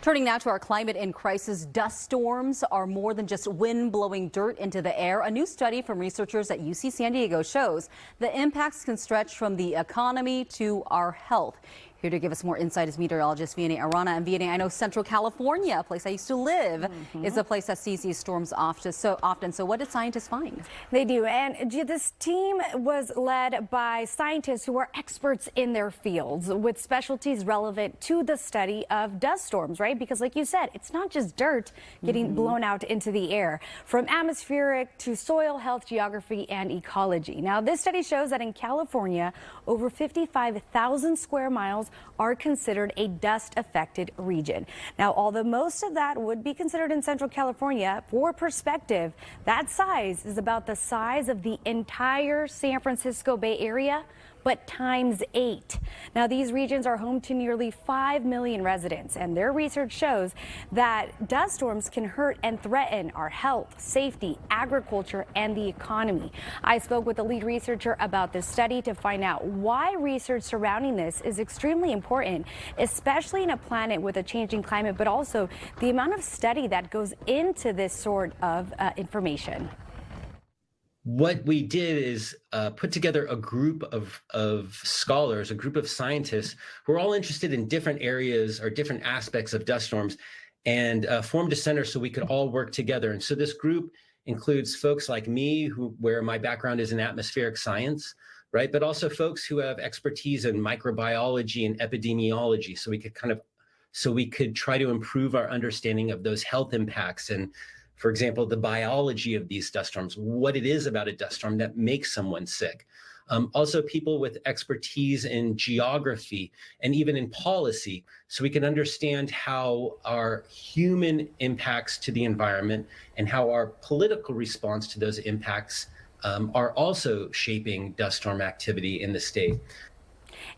Turning now to our climate in crisis, dust storms are more than just wind blowing dirt into the air. A new study from researchers at UC San Diego shows the impacts can stretch from the economy to our health. Here to give us more insight is meteorologist Vianey Arana. And Vianey, I know Central California, a place I used to live, is a place that sees these storms so often. So what did scientists find? They do. And this team was led by scientists who are experts in their fields with specialties relevant to the study of dust storms, right? Because like you said, it's not just dirt getting blown out into the air, from atmospheric to soil health, geography, and ecology. Now, this study shows that in California, over 55,000 square miles are considered a dust-affected region. Now, although most of that would be considered in Central California, for perspective, that size is about the size of the entire San Francisco Bay Area, but times 8. Now, these regions are home to nearly 5 million residents, and their research shows that dust storms can hurt and threaten our health, safety, agriculture, and the economy. I spoke with the lead researcher about this study to find out why research surrounding this is extremely important, especially in a planet with a changing climate, but also the amount of study that goes into this sort of information. What we did is put together a group of scholars, a group of scientists who are all interested in different areas or different aspects of dust storms, and formed a center so we could all work together. And so this group includes folks like me, where my background is in atmospheric science, right? But also folks who have expertise in microbiology and epidemiology, so we could try to improve our understanding of those health impacts and, for example, the biology of these dust storms, what it is about a dust storm that makes someone sick. Also people with expertise in geography and even in policy, so we can understand how our human impacts to the environment and how our political response to those impacts are also shaping dust storm activity in the state.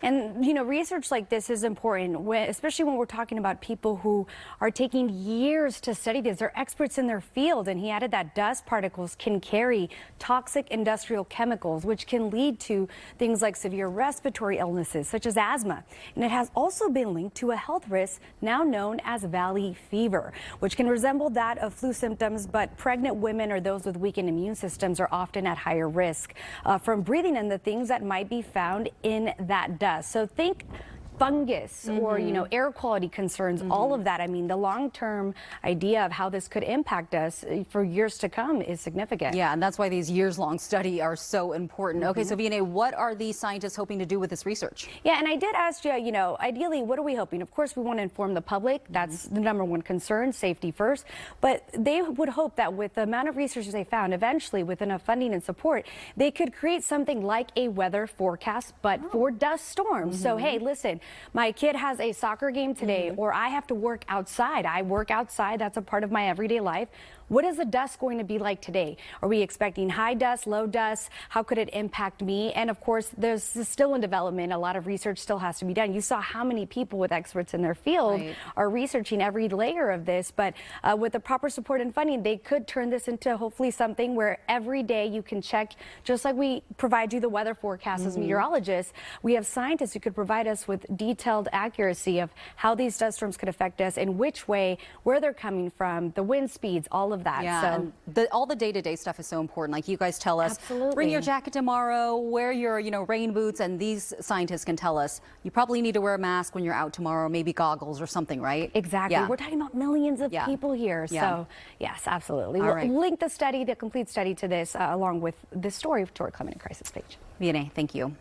And, research like this is important, especially when we're talking about people who are taking years to study this. They're experts in their field. And he added that dust particles can carry toxic industrial chemicals, which can lead to things like severe respiratory illnesses, such as asthma. And it has also been linked to a health risk now known as valley fever, which can resemble that of flu symptoms. But pregnant women or those with weakened immune systems are often at higher risk from breathing in the things that might be found in that dust. So think fungus or, air quality concerns, all of that. I mean, the long-term idea of how this could impact us for years to come is significant. Yeah, and that's why these years-long study are so important. Okay, so Vianey, what are these scientists hoping to do with this research? Yeah, and I did ask you, ideally, what are we hoping? Of course, we want to inform the public. That's the #1 concern, safety first. But they would hope that with the amount of research they found, eventually, with enough funding and support, they could create something like a weather forecast, but for dust storms. So, hey, listen, my kid has a soccer game today, or I have to work outside. I work outside. That's a part of my everyday life. What is the dust going to be like today? Are we expecting high dust, low dust? How could it impact me? And of course, there's still in development. A lot of research still has to be done. You saw how many people with experts in their field are researching every layer of this. But with the proper support and funding, they could turn this into hopefully something where every day you can check, just like we provide you the weather forecast as meteorologists, we have scientists who could provide us with detailed accuracy of how these dust storms could affect us, in which way, where they're coming from, the wind speeds, all of that. Yeah, so and all the day-to-day stuff is so important. Like you guys tell us, bring your jacket tomorrow, wear your, rain boots, and these scientists can tell us you probably need to wear a mask when you're out tomorrow, maybe goggles or something, right? Exactly. Yeah. We're talking about millions of people here. So yes, absolutely. We'll link the study, the complete study to this, along with this story to our climate crisis page. Vianey, thank you.